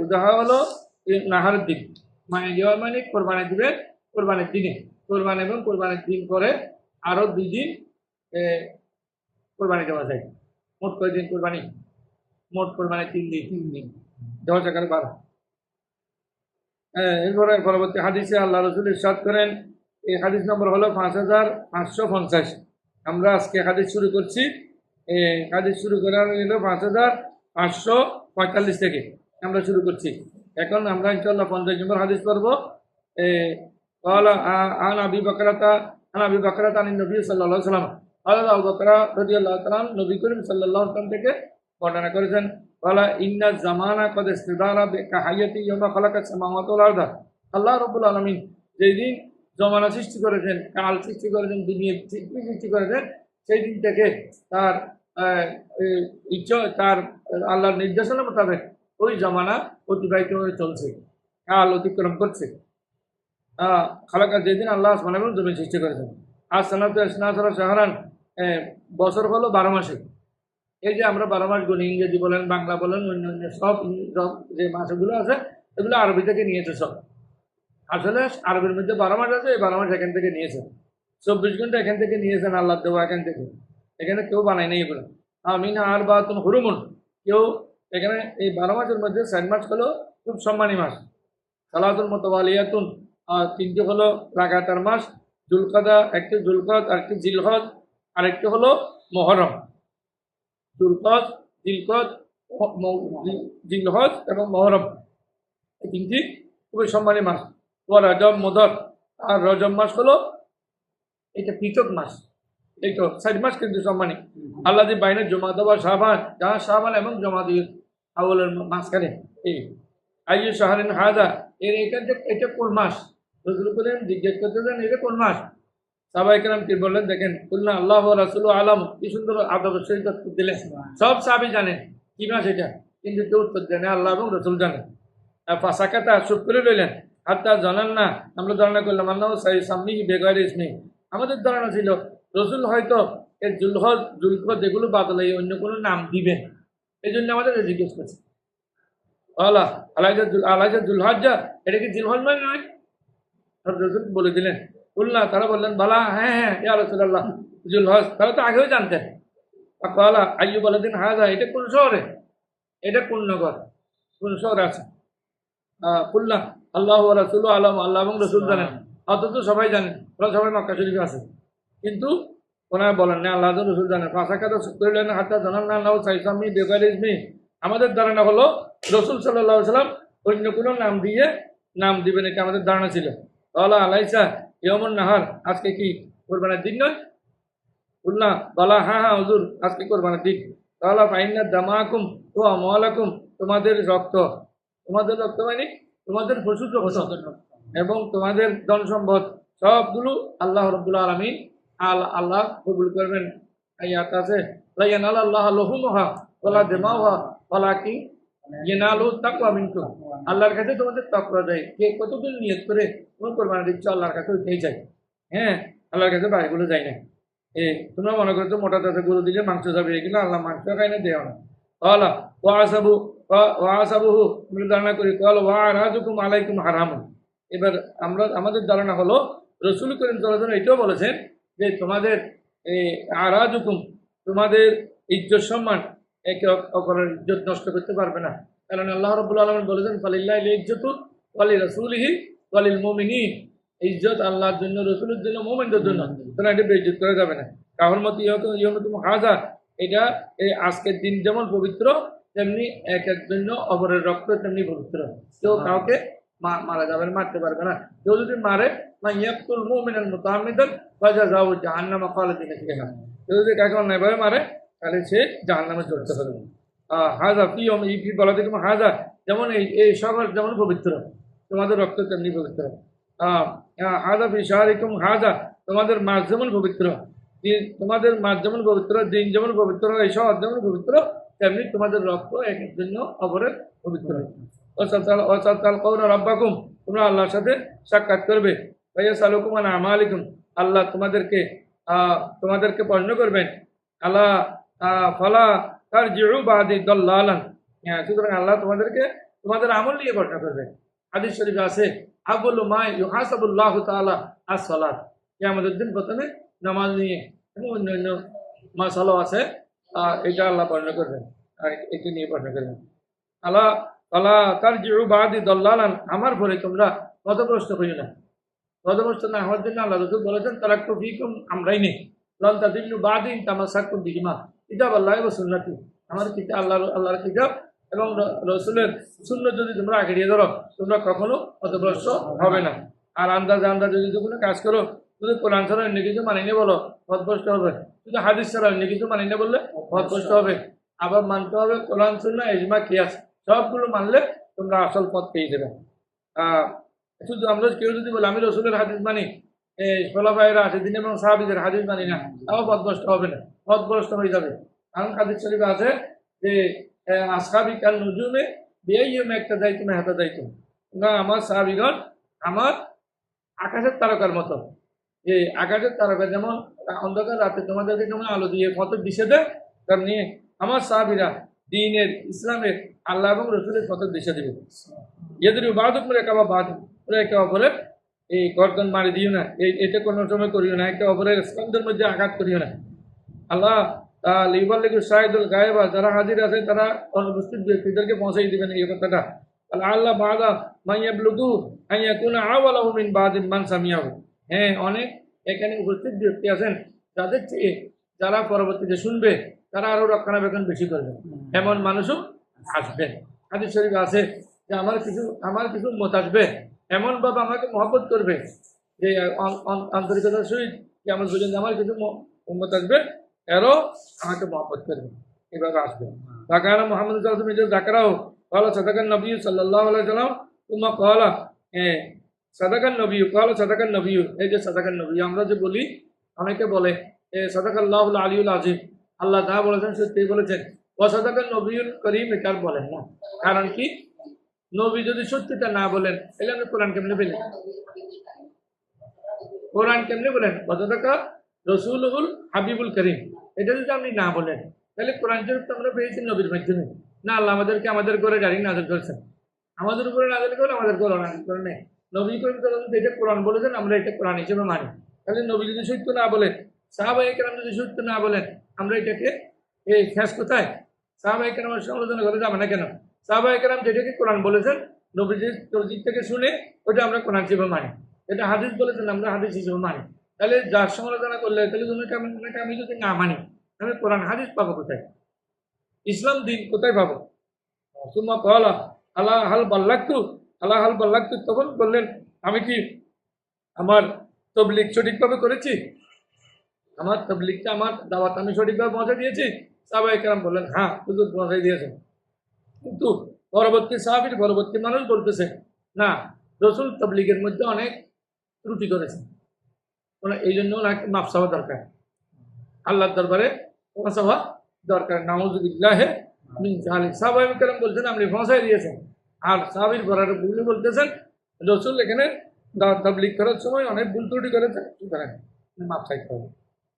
উদাহরণ হলো নাহারের দিন, মানে কোরবানি দিবে কোরবানির দিনে, কোরবানি এবং কোরবানির দিন পরে আরো 2 দিন কোরবানি দেওয়া যায়। মোট কয়দিন কোরবানি? মোট কোরবানি 3 দিন। 3 দিন দেওয়া যায় 12। এরপরে পরবর্তী হাদিসে আল্লাহ রসুল ইরশাদ করেন, এই হাদিস নম্বর হলো 5550। আমরা আজকে হাদিস শুরু করছি। হাদিস শুরু করার হলো 5545 থেকে আমরা শুরু করছি। এখন আমরা ইনশাআল্লাহ 50 নম্বর হাদিস পড়ব। قال عن ابي بكرة عن النبي صلى الله عليه وسلم قال ابو بكر رضي الله تعالى নবী করিম সাল্লাল্লাহু আলাইহি ওয়াসাল্লাম থেকে বর্ণনা করেছেন, قال ان الزمان قد استدار بكحية يوم خلق السماوات والارض। আল্লাহ রাব্বুল আলামিন যেদিন জমানা সৃষ্টি করেছেন, কাল সৃষ্টি করেছেন, দুনিয়া সৃষ্টি করেছেন, সেই দিন থেকে তার ইচ্ছা, তার আল্লাহর নির্দেশনা মোতাবেক ওই জমানা অতিবাহিত হয়ে চলছে, কাল অতিক্রম করছে। খালাকা যেদিন আল্লাহ আসমান এবং জমিন সৃষ্টি করেছেন। আর সালাত শাহরান, বছর হলো 12 মাসে। এই যে আমরা 12 মাস গুনি, ইংরেজি বলেন, বাংলা বলেন, অন্যান্য সব যে মাসগুলো আছে এগুলো আরবি থেকে নিয়েছে সব। আসলে আরবির মধ্যে 12 মাস আছে, এই 12 মাস এখান থেকে নিয়েছেন। 24 ঘন্টা এখান থেকে নিয়েছেন, আল্লাহ দেওয়া এখান থেকে। এখানে কেউ বানায় নেই এগুলো। আমিন আর বাতুন হুরুমুন, কেউ এখানে এই 12 মাসের মধ্যে 4 মাস হলো খুব সম্মানী মাস। সালাতুল মুতাওয়ালিয়াতুন, 3টি হলো লাগাতার মাস। জুলকাদা, একটি জুলকদ, আরেকটি জিলহজ, আরেকটি হলো মহরম। জুলকদ, জিলকদ, জিলহজ এবং মহরম, এই 3টি খুবই সম্মানী মাস। ও রজব মুদর, আর রজব মাস হলো এটা পৃথক মাস। এই তো 4 মাস কিন্তু সম্মানী। আল্লাহ দি বাইনের জমাত বা শাবান, যাহা শাবান এবং জমাত আউয়ালের মাঝখানে। এই আইয়ু শাহরিন হাদা, এর এটা কোন মাস? রসুল করিম জিজ্ঞেস করতেছেন এটা কোন মাস? সাহাবায়ে কেরাম কি বললেন দেখেন, কুলনা আল্লাহ ওয়া রাসূলু আলাম, কি সুন্দর আদবের সহিত উত্তর দিলেন। সব সাহাবী জানেন কি মাস এটা, কিন্তু কেউ উত্তর জানে আল্লাহ এবং রসুল জানেন। ফাসাকাতা, চুপ করে রইলেন। হাত্তা জানান না, আমরা ধারণা করলাম আল্লাহ সাম্মি বেগয়ের ইসমি, আমাদের ধারণা ছিল রসুল হয়তো এর জুলহজ জুলকদ এগুলো বাদলে অন্য কোনো নাম দিবেন, এই জন্য আমাদের জিজ্ঞেস করছে। আল্লাহ আলাইজা জুলহজ্জা, এটা কি জিলহজ মানে নয়? রসুল বলে দিলেন। বললাম, তারা বললেন বালা, হ্যাঁ হ্যাঁ ইয়া রাসূলুল্লাহ, জুলহজ। তারা তো আগেও জানতেন। আল্লাহ আইয়ু বলেদিন হাজা, এটা কোন শহরে, এটা কোন নগর, কোন শহরে আছে? বললাম আল্লাহ ওয়া রাসূলু আলাম, আল্লাহ এবং রসুল জানেন। অথচ সবাই জানেন, ওরা সবাই মক্কা শরীফে আছে, কিন্তু ওনারা বলেন না আল্লাহ রসুল জানেন। ফাঁসাকাতা করলেন হাত্তা জানান না আল্লাহ সাইসামি বেগার ইসমি, আমাদের ধারণা হলো রসুল সাল্লাল্লাহু আলাইহি ওয়াসাল্লাম অন্য কোনো নাম দিয়ে নাম দিবেন, এটা আমাদের ধারণা ছিল। তাহলে আলাইসা ইয়মুন নাহার, আজকে কি কোরবানির দিন নয়? বললাম বলা, হ্যাঁ হ্যাঁ হুজুর, আজকে কোরবানির দিন। তাহলে ফাইন্না দামাকুম ও আমওয়ালাকুম, তোমাদের রক্ত মানে তোমাদের পশু রক্ত এবং তোমাদের ধন সম্পদ সবগুলো আল্লাহ রাব্বুল আলামিন আল্লাহ কবুল করবেন। আয়াত আছে, লা ইয়ানালাল্লাহু লুহুমুহা ওয়ালা দিমাউহা ওয়ালাকিন ইয়ানালু তাকওয়া মিনকুম, আল্লাহর কাছে তোমাদের তাকওয়া যায়। কে কতদিন নিয়ত করে কোন কোরবানি দিচ্ছ, আল্লাহর কাছে ওইটাই যায়। হ্যাঁ, আল্লাহর কাছে বাকিগুলো যায় না। তোমরা মনে করছো মোটা তাতে গরু দিলে মাংস যাবে, এগুলো আল্লাহ মাংস খাই না, দেওয়া না। কলা ওয়াসাবুহু, আমরা ধারণা করি কল ওয়ারাজুকুম আলাইকুম হারামুন। এবার আমাদের ধারণা হলো রসুল করিম সাল্লাল্লাহু আলাইহি ওয়াসাল্লাম এটাও বলেছেন যে তোমাদের আরাজুকুম, তোমাদের ইজ্জত সম্মান একে অপরের ইজ্জত নষ্ট করতে পারবে না। কারণ আল্লাহ রাব্বুল আলামিন বলেছেন ফালিল্লাহিল ইজ্জতু ওয়ালি রাসূলিহি ওয়ালিল মুমিনিন, ইজ্জত আল্লাহর জন্য, রসুলের জন্য, মুমিনদের জন্য, তোমরা এটা বেইজ্জত করা যাবে না। কাহর মত ইয়মতুম হাজা, এটা এই আজকের দিন যেমন পবিত্র, তেমনি একের জন্য অপরের রক্ত তেমনি পবিত্র। কেউ কাউকে মারা যাবে না, মারতে পারবে না। কেউ যদি মারে, ইয়াকতুল মুমিনান মুতাআম্মিদান ফাজাযাউ জাহান্নাম খালিদিন ফিহা, কেউ যদি কাকে অন্যায়ভাবে মারে তাহলে সে জাহান্নামে জ্বলতে হবে। হাজা ফি ইফি বলা থেকে হাজা, যেমন এই সকল যেমন পবিত্র, তোমাদের রক্ত তেমনি পবিত্র। হাজা ফি শাহরিকুম হাজা, তোমাদের মাস যেমন পবিত্র, তোমাদের মাস যেমন পবিত্র, দিন যেমন পবিত্র, এই শহর যেমন পবিত্র, তেমনি তোমাদের রক্ত একের জন্য অপরের পবিত্র। রব্বাকুম, তোমরা আল্লাহর সাথে সাক্ষাৎ করবে। ভাইয়া সালুকুম আন আমালিকুম, আল্লাহ তোমাদেরকে প্রশ্ন করবেন। আল্লাহ ফালা তারজিউ বাদি দাল্লালান, সুতরাং আল্লাহ তোমাদেরকে তোমাদের আমল নিয়ে প্রশ্ন করবে। হাদিস শরীফে আছে আবুল মা ইউহাসাবুল্লাহু তাআলা আস-সালাত, কিয়ামতের দিন প্রথমে নামাজ নিয়ে এবং অন্যান্য মাসালাও আছে, এটা আল্লাহ বর্ণনা করবেন, আর এটা নিয়ে প্রশ্ন করবেন। আল্লাহ আল্লাহ তার জিউ বাদি দল্লালান, আমার পরে তোমরা পথভ্রষ্ট হইও না। পথভ্রষ্ট না হওয়ার জন্য আল্লাহ রাসূল বলেছেন তারাক্তু ফীকুম আমরাইনি লান তাদিল্লু বাদি তামাসসাকতুম বিহিমা, কিতাব আল্লাহ ওয়া সুন্নতি, আমার কিতাব আল্লাহর কিতাব এবং রাসূলের সুন্নাত যদি তোমরা আঁকড়িয়ে ধরো তোমরা কখনো পথভ্রষ্ট হবে না। আর আন্দাজে যদি কোনো কাজ করো, শুধু কোরআন ছাড়া অন্য কিছু মানি না বলো পথভ্রষ্ট হবে, শুধু হাদিস ছাড়া অন্য কিছু মানি না বললে পথভ্রষ্ট হবে। আবার মানতে হবে কোরআন সুন্নাহ ইজমা কিয়াস, সবগুলো মানলে তোমরা আসল পথ পেয়ে যাবে। শুধু আমরা কেউ যদি বলে আমি রসুলের হাদিস মানি, খোলাফায়ে রাশিদিন এবং সাহাবীদের হাদিস মানি না, তাও পথভ্রষ্ট হবে না, পথভ্রষ্ট হয়ে যাবে। কারণ হাদিস শরীফে আছে যে আসহাবী কাল নুজুমে বিআইহিম ইক্তাদাইতুম ইহতাদাইতুম, না আমার সাহাবীগণ আমার আকাশের তারকার মতো। যে আকাশের তারকা যেমন অন্ধকার রাতে তোমাদেরকে যেমন আলো দিয়ে পথ দিশে দেয়, তেমনি আমার সাহাবীরা দ্বীনের ইসলামের আল্লাহ এবং রসুলের পথ দিশে দেবে। এদের বাদক করে একা বাদ একে অপরের এই গর্দন মারি দিও না, এটা কোনো সময় করিও না, একে অপরের স্কন্ধের মধ্যে আঘাত করিও না। আল্লাহ লিবাল্লিগু শাহিদুল গায়েবা, যারা হাজির আছে তারা অনুপস্থিত ব্যক্তিদেরকে পৌঁছাই দিবেন এই কথাটা। আল্লাহ বাদা মাইয়াবলুগু আইয়াকুনা আওয়ালাহু মিন বাদিন মান সামিয়াহু, হ্যাঁ অনেক এখানে উপস্থিত ব্যক্তি আছেন যাদের চেয়ে যারা পরবর্তীতে শুনবে তারা আরো রক্ষণাবেক্ষণ বেশি করবে, এমন মানুষও আসবে। হাদিস শরীফ আছে যে আমার কিছু মত আসবে, এমনভাবে আমাকে মহব্বত করবে যে আন্তরিকতার সহিত যে আমার পর্যন্ত আমার কিছু মত আসবে, এরও আমাকে মহব্বত করবে, এভাবে আসবে। তাকানা মোহাম্মদ জাকরাও কলা সাদাকান নবী সাল্লাল্লাহু আলাইহি সাল্লাম, তুমা কলা সাদাকান নবী, কলা সাদাকান নবী, এই যে সাদাকান নবী আমরা যে বলি, অনেকে বলে সাদাকাল্লাহুল আলিউল আজিম, আল্লাহ যা বলেছেন সত্যি বলেছেন, ও সাদাকান নবীউল করিম, এটা বলেন না। কারণ কি, নবী যদি সত্যিটা না বলেন তাহলে আপনি কোরআন কেমনে পেলেন? কোরআন কেমনে বলেন? সাদাকা রসুলুল হাবিবুল করিম, এটা যদি আপনি না বলেন তাহলে কোরআন শরীফ তো আমরা পেয়েছি নবীর মাধ্যমে না, আল্লাহ আমাদেরকে আমাদের করে গাড়ি নাযিল করেছেন, আমাদের উপরে নাযিল করে আমাদের করে নাযিল করে নেই। নবী করিম সাল্লাল্লাহু এটা কোরআন বলেছেন, আমরা এটা কোরআন হিসেবে মানি। তাহলে নবী যদি সত্য না বলেন, সাহাবায়ে কেরাম যদি সত্য না বলেন, আমরা এটাকে এই শেষ কোথায়? সাহাবায়ে কেরামের সমালোচনা করে যাবে না কেন? সাহাবায়ে কেরাম যেটাকে কোরআন বলেছেন নবীজির তরজিক থেকে শুনে ওটা আমরা কোরআন হিসেবে মানি, এটা হাদিস বলেছেন আমরা হাদিস হিসেবে মানি। তাহলে যার সমালোচনা করলে তাহলে তোমাকে আমি যদি না মানি আমি কোরআন হাদিস পাবো কোথায়? ইসলাম দিন কোথায় পাবো? সুম্মা ক্বালা আলা হাল বাল্লাগতু, তখন বললেন আমি কি আমার তবলিগ সঠিকভাবে করেছি? আমার তবলিগটা, আমার দাওয়াত আমি সঠিকভাবে পৌঁছে দিয়েছি? সাহাবায়ে কেরাম বললেন হ্যাঁ হুজুর পৌঁছে দিয়েছেন। কিন্তু পরবর্তী মানুষ বলতেছে না, রসুল তবলিগের মধ্যে অনেক ত্রুটি করেছে, এই জন্য ওনাকে মাফ চাওয়া দরকার, আল্লাহর দরবারে ক্ষমা চাওয়া দরকার। নাউযুবিল্লাহ মিন যালিক। সাহাবায়ে কেরাম বলছেন আপনি পৌঁছায় দিয়েছেন, আর সাহাবীর বরাবর ভুল বলতেছেন রসুল এখানে তাবলীগ করার সময় অনেক ভুল ত্রুটি করেছেন, সুতরাং মাফ চাইতে হবে।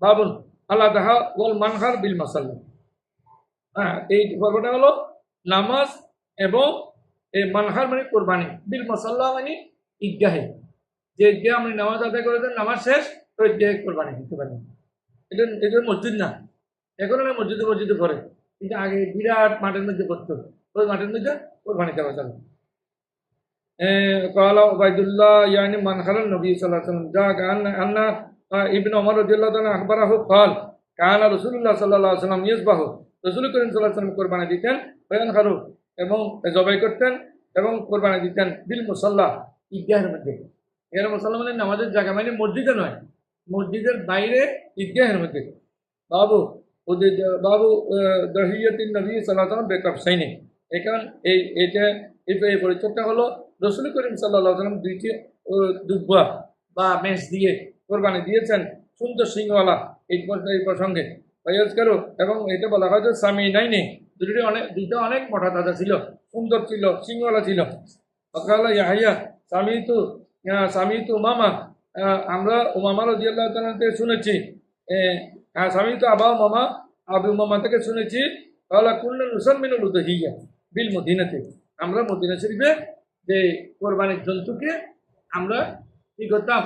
বাবুন আল্লাহ তাহা ওয়াল মানহার বিল মাসাল্লাহ। হ্যাঁ, এই পর্বটা হলো নামাজ এবং এই মানহার মানে কোরবানি, বিল মাসাল্লাহ মানে ঈদগাহে, যে ঈদগাহে আপনি নামাজ আদায় করেছেন, নামাজ শেষ তো ঈদগাহে কোরবানি দিতে পারেন। এটা মসজিদ না, এখন আমি মসজিদে করে, কিন্তু আগে বিরাট মাঠের মধ্যে করতো, ওই মাঠের মধ্যে কোরবানি দেওয়া যাবে। قال عبيد الله يعني من خلى النبي صلى الله عليه وسلم جاء أن ابن عمر رضي الله عنه أخبره قال كان رسول الله صلى الله عليه وسلم يذبح, রাসূল করিম সাল্লাল্লাহু আলাইহি ওয়াসাল্লাম কুরবানি দিতেন, ফায়ানখারু এবং জবাই করতেন এবং কুরবানি দিতেন বিল মুসাল্লা, ঈদগাহের মধ্যে। এর মুসাল্লা মানে নামাজের জায়গা, মানে মসজিদে নয়, মসজিদের বাইরে ঈদগাহের মধ্যে। বাবু দহিয়াতিন নবী সাল্লাল্লাহু আলাইহি ওয়াসাল্লাম বেকাফসাইনি, এখন এই পরিচয়টা হলো রাসূল করিম সাল্লাল্লাহু আলাইহি ওয়াসাল্লাম দুইটি দুব্বা বা মেষ দিয়ে কোরবানি দিয়েছেন, সুন্দর সিংওয়ালা। এই প্রসঙ্গে ফয়াজ করো, এবং এটা বলা হয় যে স্বামী নাইনি, দুইটা অনেক মোটা তাজা ছিল, সুন্দর ছিল, সিংওয়ালা ছিল। অকাল ইয়াহিয়া স্বামী তো উমামা, আমরা উমামা রাদিয়াল্লাহু তাআলা থেকে শুনেছি, স্বামী তো আবু উমামা থেকে শুনেছি, তাহলে কুল্লু নুসাম্মিনুল উদহিয়া বিল মদিনাতে, আমরা মদিনা শরীফে যে কোরবানির জন্তুকে আমরা কি করতাম,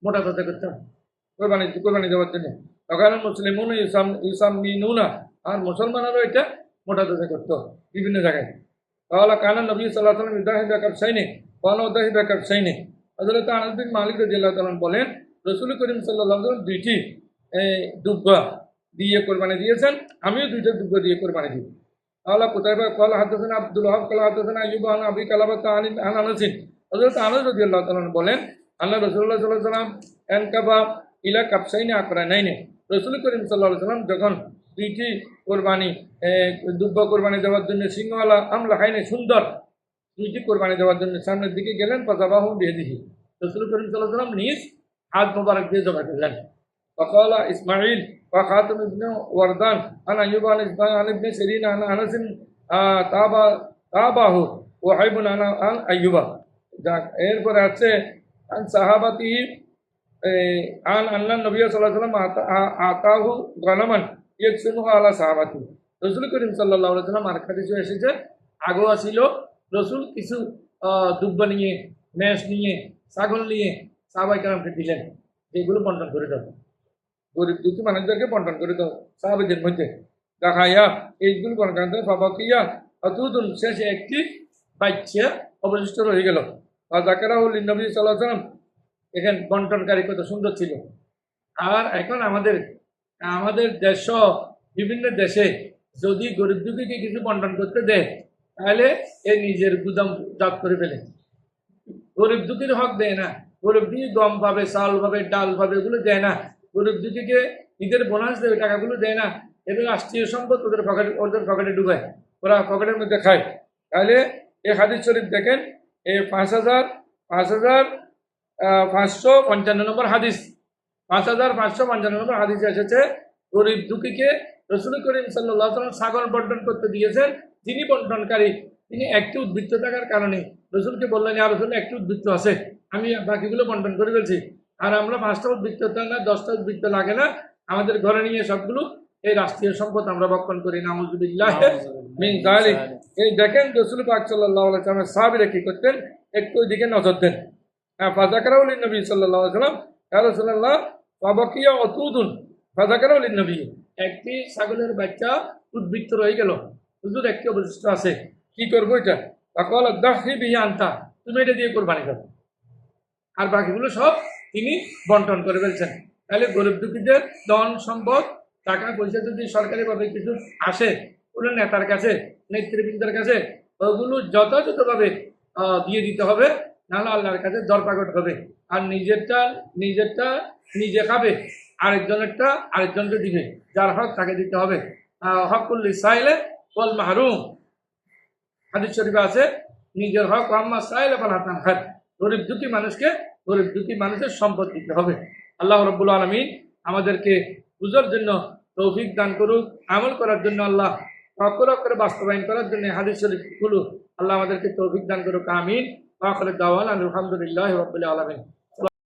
মোটা কথা করতাম কোরবানি দেওয়ার জন্য। তখন মুসলিমুন ইউসাম্মিনুনা, আর মুসলমানেরও এটা মোটা কথা করতো বিভিন্ন জায়গায়। তাহলে কানা নবী সাল্লাল্লাহু আলাইহি ওয়াসাল্লাম ইদাহিবা কাবসাইনি ওয়ালা উদাহিবা কাবসাইনি। হযরত আনাস বিন মালিক রাদিয়াল্লাহু তাআলা বলেন রাসূল করিম সাল্লাল্লাহু আলাইহি ওয়াসাল্লাম দুইটি দুব্বা দিয়ে কোরবানি দিয়েছেন, আমিও দুইটা দুব্বা দিয়ে কোরবানি দিই। তাহলে কোথায় قال حدثنا عبد الوهاب قال حدثنا ايوب عن ابي كلابه عن انس। হযরত আনাস রাদিয়াল্লাহু তাআলা বলেন আল্লাহ রাসূলুল্লাহ সাল্লাল্লাহু আলাইহি ওয়াসাল্লাম আনকাবা ইলা কাবসাইনি আকরানাইনি, রাসূল করিম সাল্লাল্লাহু আলাইহি ওয়াসাল্লাম যখন দুইটি কোরবানি দুব্বা কোরবানি দেওয়ার জন্য সিংহওয়ালা আমলা খাইনে সুন্দর দুইটি কোরবানি দেওয়ার জন্য সামনের দিকে গেলেন, পাজাবাহু বিয়াদিহি, রাসূল করিম সাল্লাল্লাহু আলাইহি ওয়াসাল্লাম নিজ হাত মোবারক দিয়ে জমা করলেন। وقال اسماعيل وخاتم ابن وردان عن ايوب عن ابن سيرين عن انس تابعه وحيب عن ايوب। এরপরে আছে عن صحابته عن ان النبي صلى الله عليه وسلم আতাহু গনামান ইয়াকসুনুহু আলা সাহাবাতি। রাসূল করিম সাল্লাল্লাহু আলাইহি ওয়াসাল্লাম আর হাদিসে এসেছে আগেও ছিল রাসূল কিছু দুব্বা নিয়ে, মেষ নিয়ে, ছাগল নিয়ে সাহাবায়ে কেরামকে দিলেন, যেগুলো বন্টন করে দাও, গরিব দুঃখী মানুষদেরকে বন্টন করে দাও সাহাবাদের মধ্যে। দেখাইয়া এইগুলো বন্টন বাবাকিয়া অতুদুন, শেষে একটি বাচ্চা অবশিষ্ট রয়ে গেল। জাকারাহু লিন্নবী সাল্লাল্লাহু আলাইহি ওয়াসাল্লাম, এখানে বন্টনকারী কত সুন্দর ছিল। আর এখন আমাদের দেশ বিভিন্ন দেশে যদি গরিব দুঃখীকে কিছু বন্টন করতে দেয় তাহলে এ নিজের গুদাম জাত করে ফেলে, গরিব দুঃখীর হক দেয় না। গরিব দুঃখী গম পাবে, চাল পাবে, ডাল পাবে, এগুলো দেয় না। গরিব দুঃখীকে ঈদের বোনাস দেবে, টাকাগুলো দেয় না। এদের রাষ্ট্রীয় সম্পদ ওদের পকেটে ঢুকায়, ওরা পকেটের মধ্যে খায়। তাহলে এই হাদিস শরীফ দেখেন, এই 5555 নম্বর হাদিস, 5555 নম্বর হাদিসে এসেছে গরিব দুঃখীকে রাসূল করিম সাল্লাল্লাহু আলাইহি ওয়াসাল্লাম ছাগল বন্টন করতে দিয়েছেন। যিনি বন্টনকারী তিনি একটি উদ্বৃত্ত থাকার কারণে রাসূলকে বললেন, ইয়া রাসূলুল্লাহ একটি উদ্বৃত্ত আছে, আমি বাকিগুলো বন্টন করে ফেলছি, আর আমরা 5টা উদ্বৃত্ত না 10টা উদ্বৃত্ত লাগে না, আমাদের ঘরে নিয়ে সবগুলো এই রাষ্ট্রীয় সম্পদ আমরা ভক্ষণ করি। নাউযুবিল্লাহ মিন যালিক। এই দেখেন রাসূল পাক সাল্লাল্লাহু আলাইহি ওয়াসাল্লাম সাহাবীরা কি করতেন, একটু ওইদিকে নজর দেন। ফাযাকারাহু লিন-নবী সাল্লাল্লাহু আলাইহি ওয়াসাল্লাম, ইয়া রাসূলুল্লাহ ফাবাকিয়া উতুদুন ফাযাকারাহু লিন-নবী, একটি ছাগলের বাচ্চা উদ্বৃত্ত রয়ে গেল, হুজুর একটি অবশিষ্ট আছে, কি করবো এটা? ফাকাল দাহি বিহি আনতা, তুমি এটা দিয়ে কোরবানি করো। আর বাকিগুলো সব তিনি বন্টন করে ফেলছেন। তাহলে গরিব দুঃখীদের ধন সম্পদ টাকা পয়সা যদি সরকারিভাবে কিছু আসে কোনো নেতার কাছে, নেতৃবৃন্দের কাছে, ওগুলো যথাযথভাবে দিয়ে দিতে হবে, নাহলে আল্লাহর কাছে দরপাকট হবে। আর নিজেরটা নিজে খাবে, আরেকজনকে দিবে, যার হক তাকে দিতে হবে। হকুল লিসাইলে ওয়াল মাহরুম, হাদিস শরীফে আছে নিজের হক আম্মা সাইলে ফালা তানহার, গরিব দুঃখী মানুষের সম্পদ দিতে হবে। আল্লাহ রাব্বুল আলামিন আমাদেরকে বুঝার জন্য তৌফিক দান করুক, আমল করার জন্য আল্লাহ করে বাস্তবায়ন করার জন্য হাদিস শরীফগুলো আল্লাহ আমাদেরকে তৌফিক দান করুক, আমিন। ওয়া আখিরু দাওয়ানা আলহামদুলিল্লাহি রাব্বিল আলামিন।